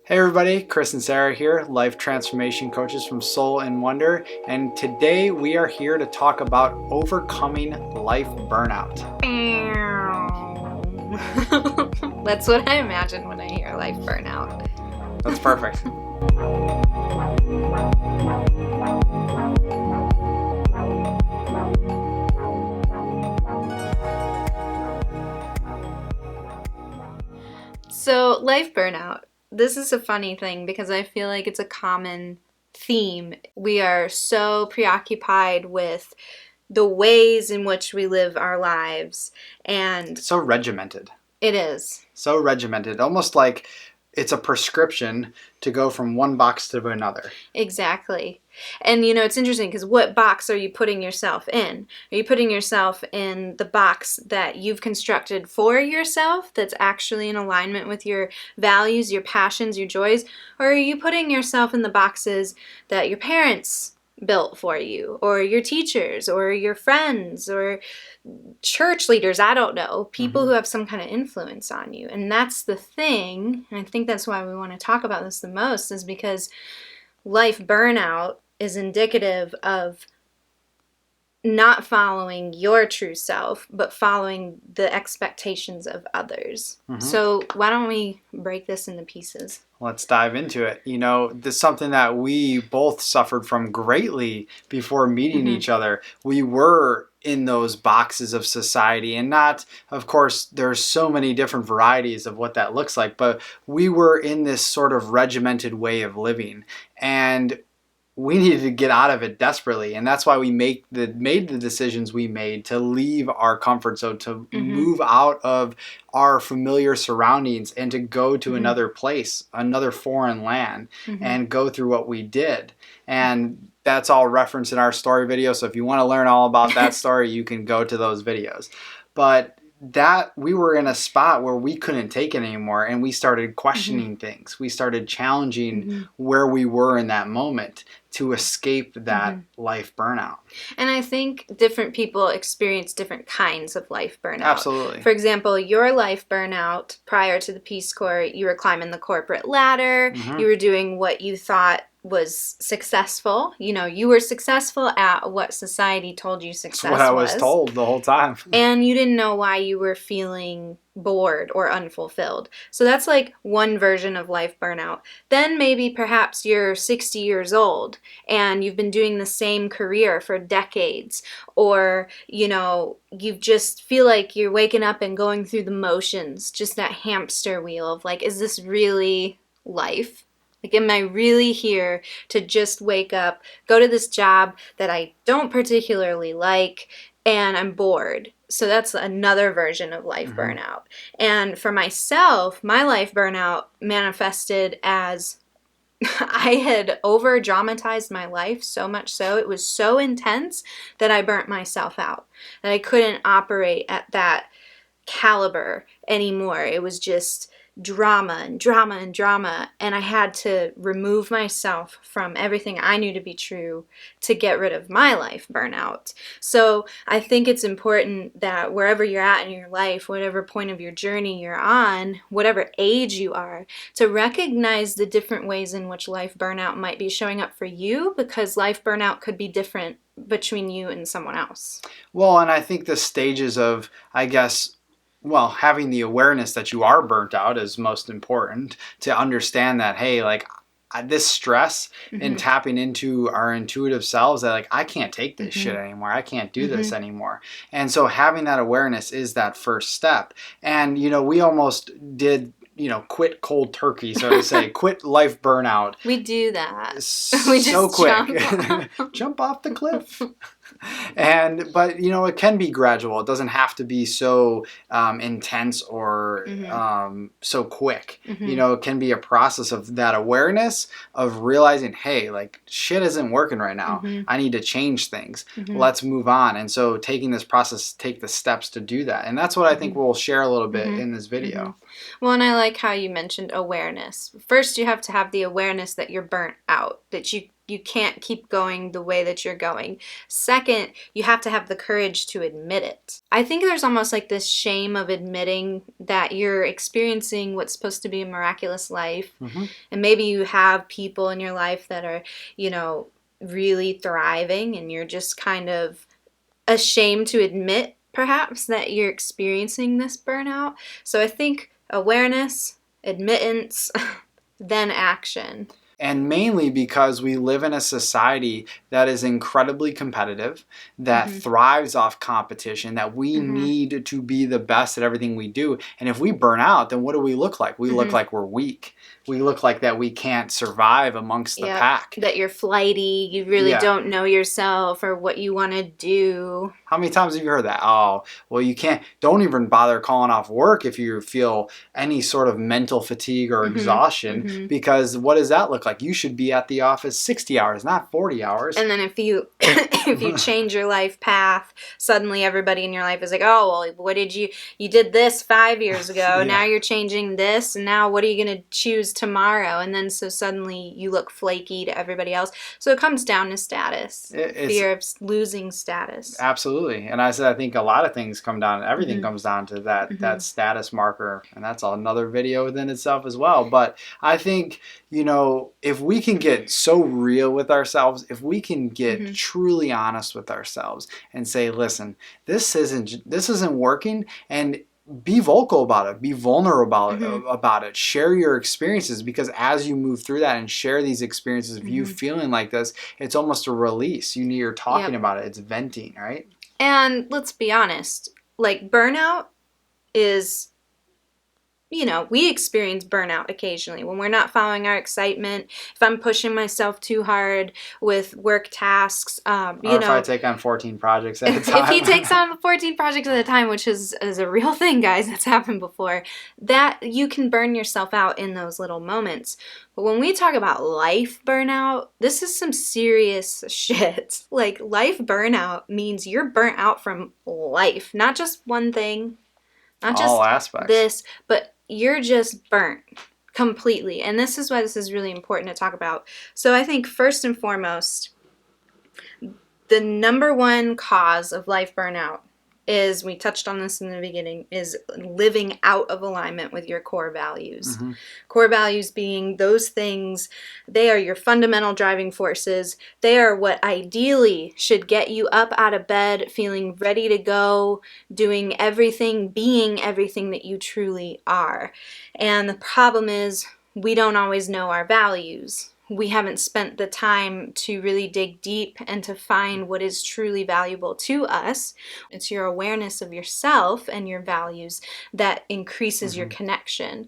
Hey everybody, Chris and Sarah here, life transformation coaches from Soul and Wonder, and today we are here to talk about overcoming life burnout. That's what I imagine when I hear life burnout. That's perfect. So, life burnout. This is a funny thing because I feel like it's a common theme. We are so preoccupied with the ways in which we live our lives, and So regimented. it is. So regimented, almost like it's a prescription to go from one box to another. Exactly. And it's interesting because what box are you putting yourself in? Are you putting yourself in the box that you've constructed for yourself that's actually in alignment with your values, your passions, your joys? Or are you putting yourself in the boxes that your parents built for you, or your teachers, or your friends, or church leaders? I don't know, people who have some kind of influence on you. And that's the thing, and I think that's why we want to talk about this the most, is because life burnout is indicative of not following your true self, but following the expectations of others. So why don't we break this into pieces? Let's dive into it. This is something that we both suffered from greatly before meeting each other. We were in those boxes of society, and not, of course, there's so many different varieties of what that looks like, but we were in this sort of regimented way of living, and we needed to get out of it desperately. And that's why we made the decisions we made to leave our comfort zone, to move out of our familiar surroundings and to go to another place, another foreign land, and go through what we did. And that's all referenced in our story video. So if you want to learn all about that story, you can go to those videos. But that we were in a spot where we couldn't take it anymore, and we started questioning things. We started challenging where we were in that moment to escape that life burnout. And I think different people experience different kinds of life burnout. Absolutely. For example, your life burnout prior to the Peace Corps, you were climbing the corporate ladder, you were doing what you thought was successful. You were successful at what society told you success was. That's what I was told the whole time. And you didn't know why you were feeling bored or unfulfilled. So that's like one version of life burnout. Then maybe perhaps you're 60 years old and you've been doing the same career for decades, or you just feel like you're waking up and going through the motions, just that hamster wheel of like, is this really life? Like, am I really here to just wake up, go to this job that I don't particularly like, and I'm bored? So that's another version of life burnout. And for myself, my life burnout manifested as I had over dramatized my life so much so, it was so intense that I burnt myself out, that I couldn't operate at that caliber anymore. It was just drama and drama and drama, and I had to remove myself from everything I knew to be true to get rid of my life burnout. So I think it's important that wherever you're at in your life, whatever point of your journey you're on, whatever age you are, to recognize the different ways in which life burnout might be showing up for you, because life burnout could be different between you and someone else. Well, and I think the stages of, having the awareness that you are burnt out is most important, to understand that, hey, like, this stress and tapping into our intuitive selves, that like, I can't take this shit anymore. I can't do this anymore. And so having that awareness is that first step. And, we almost did, quit cold turkey, so to say, quit life burnout. We do that. We just so quick. Jump off the cliff. But it can be gradual. It doesn't have to be so intense or so quick. It can be a process of that awareness of realizing, hey, like, shit isn't working right now. I need to change things. Let's move on. And so taking this process, take the steps to do that. And that's what I think we'll share a little bit in this video. Well, and I like how you mentioned awareness. First, you have to have the awareness that you're burnt out, that you You can't keep going the way that you're going. Second, you have to have the courage to admit it. I think there's almost like this shame of admitting that you're experiencing what's supposed to be a miraculous life. Mm-hmm. And maybe you have people in your life that are, really thriving, and you're just kind of ashamed to admit perhaps that you're experiencing this burnout. So I think awareness, admittance, then action. And mainly because we live in a society that is incredibly competitive, that thrives off competition, that we need to be the best at everything we do. And if we burn out, then what do we look like? We look like we're weak. We look like that we can't survive amongst the pack. That you're flighty, you really don't know yourself or what you want to do. How many times have you heard that? Oh, well, don't even bother calling off work if you feel any sort of mental fatigue or exhaustion, because what does that look like? You should be at the office 60 hours, not 40 hours. And then if you change your life path, suddenly everybody in your life is like, oh, well, what did you did this 5 years ago. Now you're changing this. And now what are you going to choose tomorrow? And then so suddenly you look flaky to everybody else. So it comes down to status, fear of losing status. Absolutely. And I think a lot of things come down, everything comes down to that status marker. And that's another video within itself as well. But I think, if we can get so real with ourselves, if we can get truly honest with ourselves and say, listen, this isn't working, and be vocal about it, be vulnerable about it, share your experiences, because as you move through that and share these experiences of you feeling like this, it's almost a release. You're talking about it, it's venting, right? And let's be honest, like burnout is, we experience burnout occasionally when we're not following our excitement. If I'm pushing myself too hard with work tasks, if I take on 14 projects at a time. If he takes on 14 projects at a time, which is a real thing, guys, that's happened before, that you can burn yourself out in those little moments. But when we talk about life burnout, this is some serious shit. Like, life burnout means you're burnt out from life, not just one thing, not just all aspects. This, but you're just burnt completely. And this is why this is really important to talk about. So I think first and foremost, the number one cause of life burnout is, we touched on this in the beginning, is living out of alignment with your core values. Core values being those things, they are your fundamental driving forces. They are what ideally should get you up out of bed, feeling ready to go, doing everything, being everything that you truly are. And the problem is, we don't always know our values. We haven't spent the time to really dig deep and to find what is truly valuable to us. It's your awareness of yourself and your values that increases your connection.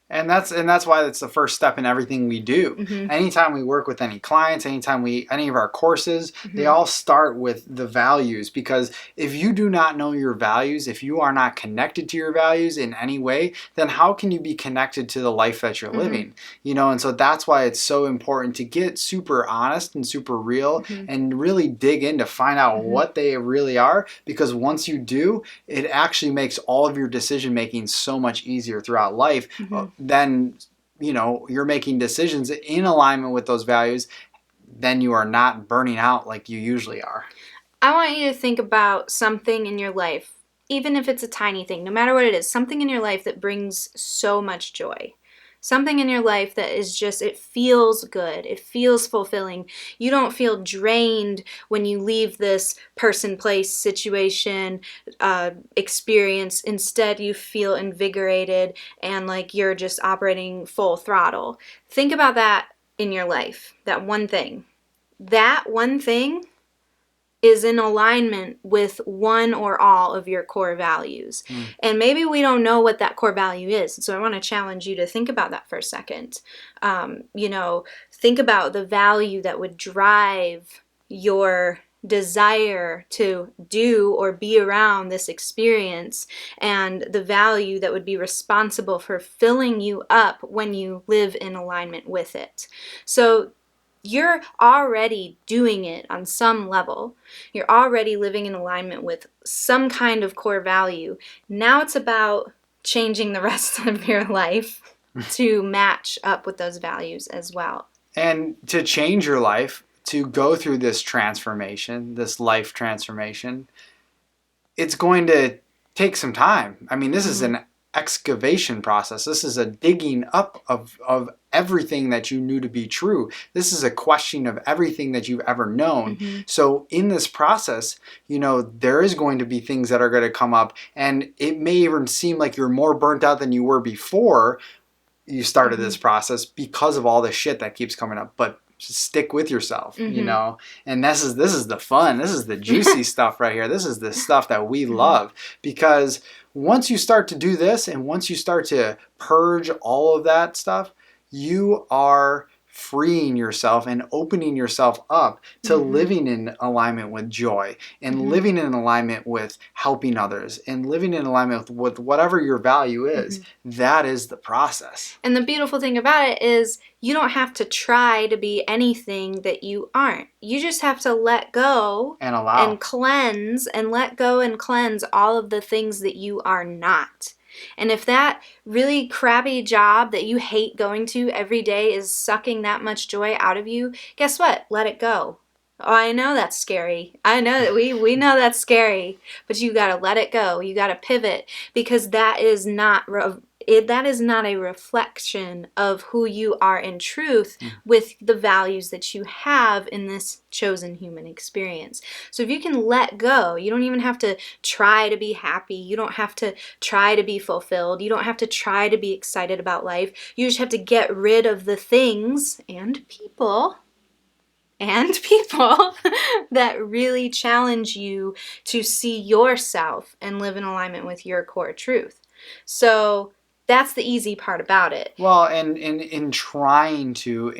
And that's why it's the first step in everything we do. Anytime we work with any clients, any of our courses, they all start with the values. Because if you do not know your values, if you are not connected to your values in any way, then how can you be connected to the life that you're living? And so that's why it's so important to get super honest and super real and really dig in to find out what they really are. Because once you do, it actually makes all of your decision making so much easier throughout life. Then, you're making decisions in alignment with those values, then you are not burning out like you usually are. I want you to think about something in your life, even if it's a tiny thing, no matter what it is, something in your life that brings so much joy. Something in your life that is just, it feels good. It feels fulfilling. You don't feel drained when you leave this person, place, situation, experience. Instead, you feel invigorated and like you're just operating full throttle. Think about that in your life, that one thing. That one thing is in alignment with one or all of your core values. And maybe we don't know what that core value is. So I want to challenge you to think about that for a second. Think about the value that would drive your desire to do or be around this experience, and the value that would be responsible for filling you up when you live in alignment with it. So you're already doing it on some level. You're already living in alignment with some kind of core value. Now it's about changing the rest of your life to match up with those values as well. And to change your life, to go through this transformation, this life transformation, it's going to take some time. I mean, this is an excavation process. This is a digging up of everything that you knew to be true. This is a questioning of everything that you've ever known. So in this process, there is going to be things that are going to come up, and it may even seem like you're more burnt out than you were before you started this process because of all the shit that keeps coming up. But stick with yourself, and this is the fun. This is the juicy stuff right here. This is the stuff that we love, because once you start to do this, and once you start to purge all of that stuff, you are freeing yourself and opening yourself up to living in alignment with joy, and living in alignment with helping others, and living in alignment with whatever your value is. That is the process. And the beautiful thing about it is you don't have to try to be anything that you aren't. You just have to let go and allow and cleanse, and let go and cleanse all of the things that you are not. And if that really crappy job that you hate going to every day is sucking that much joy out of you, guess what? Let it go. Oh, I know that's scary. I know that we know that's scary, but you got to let it go. You got to pivot, because that is not a reflection of who you are in truth with the values that you have in this chosen human experience. So if you can let go, you don't even have to try to be happy. You don't have to try to be fulfilled. You don't have to try to be excited about life. You just have to get rid of the things and people that really challenge you to see yourself and live in alignment with your core truth. So that's the easy part about it. Well, and in trying to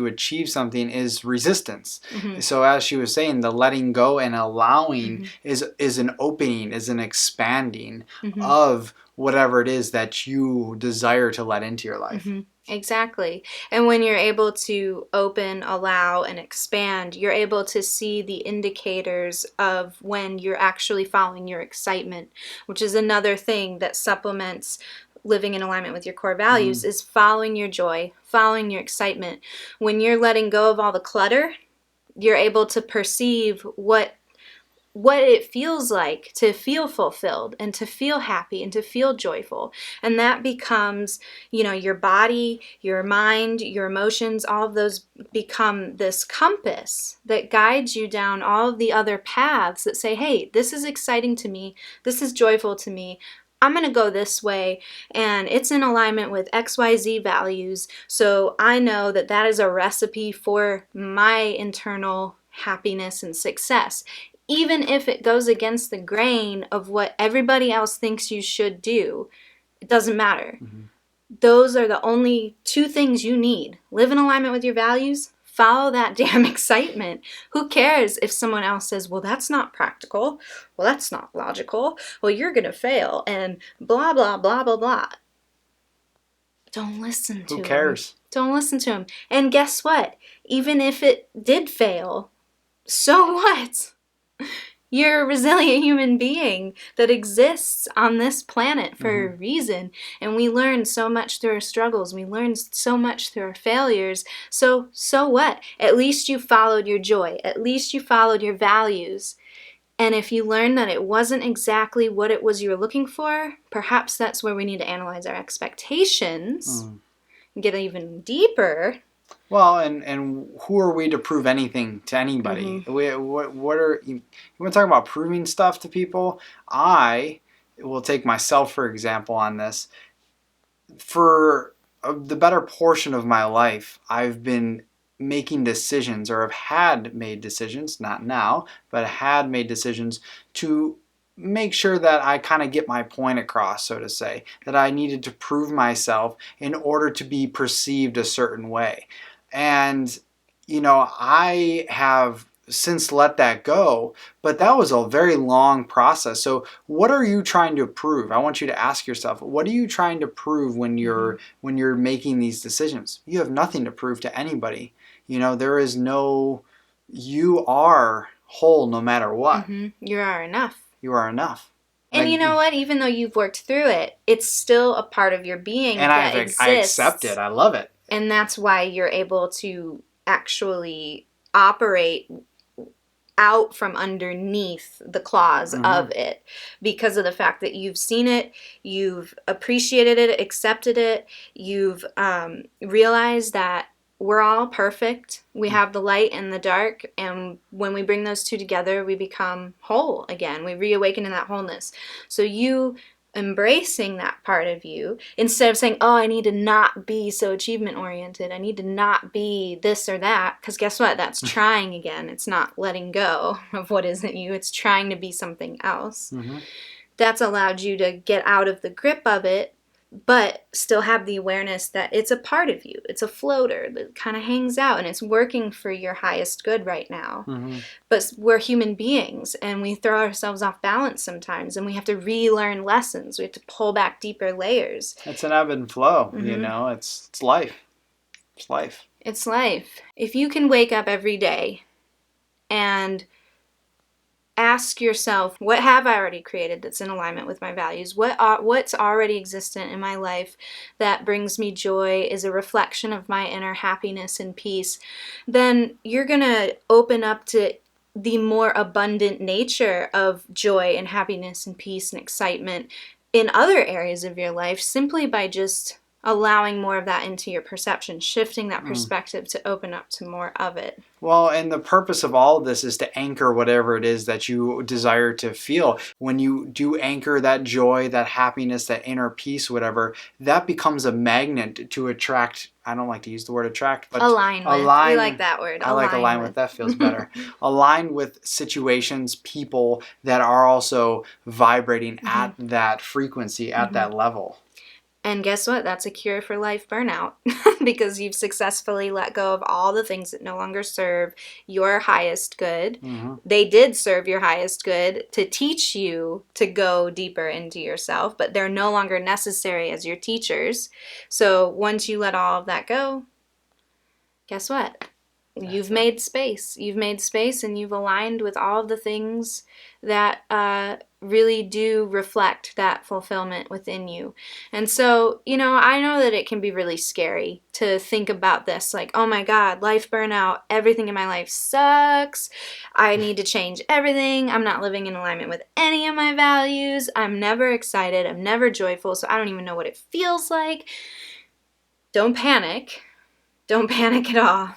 achieve something is resistance. So as she was saying, the letting go and allowing is an opening, is an expanding of whatever it is that you desire to let into your life. Exactly. And when you're able to open, allow, and expand, you're able to see the indicators of when you're actually following your excitement, which is another thing that supplements living in alignment with your core values, is following your joy, following your excitement. When you're letting go of all the clutter, you're able to perceive what it feels like to feel fulfilled and to feel happy and to feel joyful. And that becomes, your body, your mind, your emotions, all of those become this compass that guides you down all of the other paths that say, hey, this is exciting to me. This is joyful to me. I'm going to go this way, and it's in alignment with XYZ values. So I know that that is a recipe for my internal happiness and success. Even if it goes against the grain of what everybody else thinks you should do, it doesn't matter. Those are the only two things you need. Live in alignment with your values, follow that damn excitement. Who cares if someone else says, well, that's not practical, well, that's not logical, well, you're going to fail, and blah, blah, blah, blah, blah. Don't listen to him. Who cares? Don't listen to him. And guess what? Even if it did fail, so what? You're a resilient human being that exists on this planet for a reason. And we learn so much through our struggles. We learn so much through our failures. So what? At least you followed your joy. At least you followed your values. And if you learn that it wasn't exactly what it was you were looking for, perhaps that's where we need to analyze our expectations and get even deeper. Well, and who are we to prove anything to anybody? What are you want to talk about proving stuff to people? I will take myself for example on this. For the better portion of my life, I've been making decisions, or have had made decisions, not now, but had made decisions to make sure that I kind of get my point across, so to say, that I needed to prove myself in order to be perceived a certain way. And, I have since let that go, but that was a very long process. So what are you trying to prove? I want you to ask yourself, what are you trying to prove when you're making these decisions? You have nothing to prove to anybody. There is no, you are whole no matter what. You are enough. You are enough. And you know what? Even though you've worked through it, it's still a part of your being and that I exists. I accept it. I love it. And that's why you're able to actually operate out from underneath the claws of it, because of the fact that you've seen it, you've appreciated it, accepted it, you've realized that we're all perfect. We have the light and the dark, and when we bring those two together, we become whole again. We reawaken in that wholeness. So you embracing that part of you, instead of saying, oh, I need to not be so achievement oriented, I need to not be this or that, because guess what, that's trying again. It's not letting go of what isn't you, it's trying to be something else. That's allowed you to get out of the grip of it, but still have the awareness that it's a part of you. It's a floater that kind of hangs out and it's working for your highest good right now. But we're human beings and we throw ourselves off balance sometimes, and we have to relearn lessons. We have to pull back deeper layers. It's an ebb and flow, you know, it's life. It's life. It's life. If you can wake up every day and ask yourself, what have I already created that's in alignment with my values? What's already existent in my life that brings me joy, is a reflection of my inner happiness and peace? Then you're going to open up to the more abundant nature of joy and happiness and peace and excitement in other areas of your life, simply by just allowing more of that into your perception, shifting that perspective to open up to more of it. Well, and the purpose of all of this is to anchor whatever it is that you desire to feel. When you do anchor that joy, that happiness, that inner peace, whatever, that becomes a magnet to attract. I don't like to use the word attract, but align with. We like that word. I like align with. That feels better. Align with situations, people that are also vibrating at that frequency, at that level. And guess what? That's a cure for life burnout, because you've successfully let go of all the things that no longer serve your highest good. They did serve your highest good to teach you to go deeper into yourself, but they're no longer necessary as your teachers. So once you let all of that go, guess what? You've made space. You've made space and you've aligned with all of the things that really do reflect that fulfillment within you. And so, you know, I know that it can be really scary to think about this, like, oh my God, life burnout, everything in my life sucks. I need to change everything. I'm not living in alignment with any of my values. I'm never excited. I'm never joyful. So I don't even know what it feels like. Don't panic. Don't panic at all,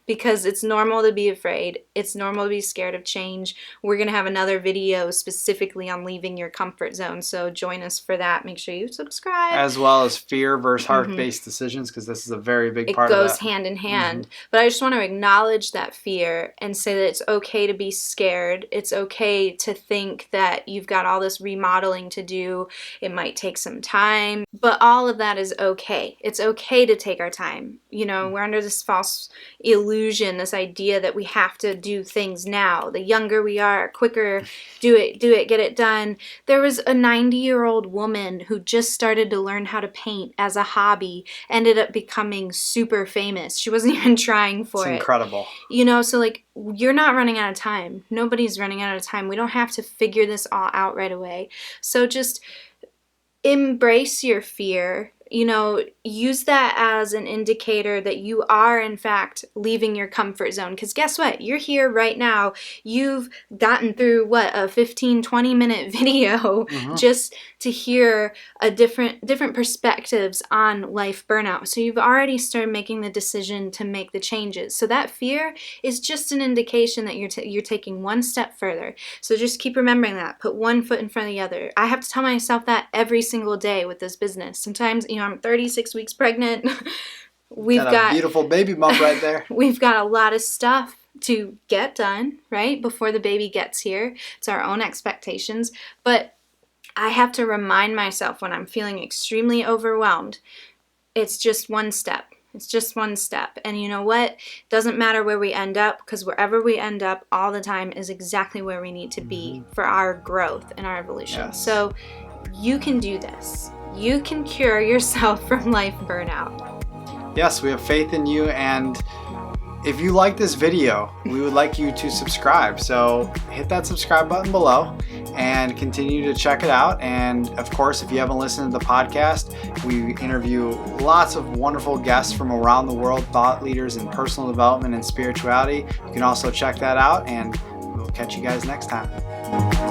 because it's normal to be afraid. It's normal to be scared of change. We're going to have another video specifically on leaving your comfort zone, so join us for that. Make sure you subscribe. As well as fear versus heart-based decisions, because this is a very big part of that. It goes hand in hand. But I just want to acknowledge that fear and say that it's okay to be scared. It's okay to think that you've got all this remodeling to do. It might take some time, but all of that is okay. It's okay to take our time. You know, we're under this false illusion, this idea that we have to do things now. The younger we are, quicker, do it, get it done. There was a 90-year-old woman who just started to learn how to paint as a hobby, ended up becoming super famous. She wasn't even trying for it. It's incredible. You know, so like, you're not running out of time. Nobody's running out of time. We don't have to figure this all out right away. So just embrace your fear. You know, use that as an indicator that you are, in fact, leaving your comfort zone. Because guess what? You're here right now. You've gotten through, a 15, 20-minute video just to hear a different perspectives on life burnout. So you've already started making the decision to make the changes. So that fear is just an indication that you're taking one step further. So just keep remembering that. Put one foot in front of the other. I have to tell myself that every single day with this business. Sometimes, you know, I'm 36 weeks pregnant. We've got a beautiful baby bump right there. We've got a lot of stuff to get done, right, before the baby gets here. It's our own expectations. But I have to remind myself when I'm feeling extremely overwhelmed, it's just one step. It's just one step. And you know what? It doesn't matter where we end up, because wherever we end up all the time is exactly where we need to be for our growth and our evolution. Yes. So you can do this. You can cure yourself from life burnout. Yes, we have faith in you, and if you like this video, we would like you to subscribe. So hit that subscribe button below and continue to check it out. And of course, if you haven't listened to the podcast, we interview lots of wonderful guests from around the world, thought leaders in personal development and spirituality. You can also check that out, and we'll catch you guys next time.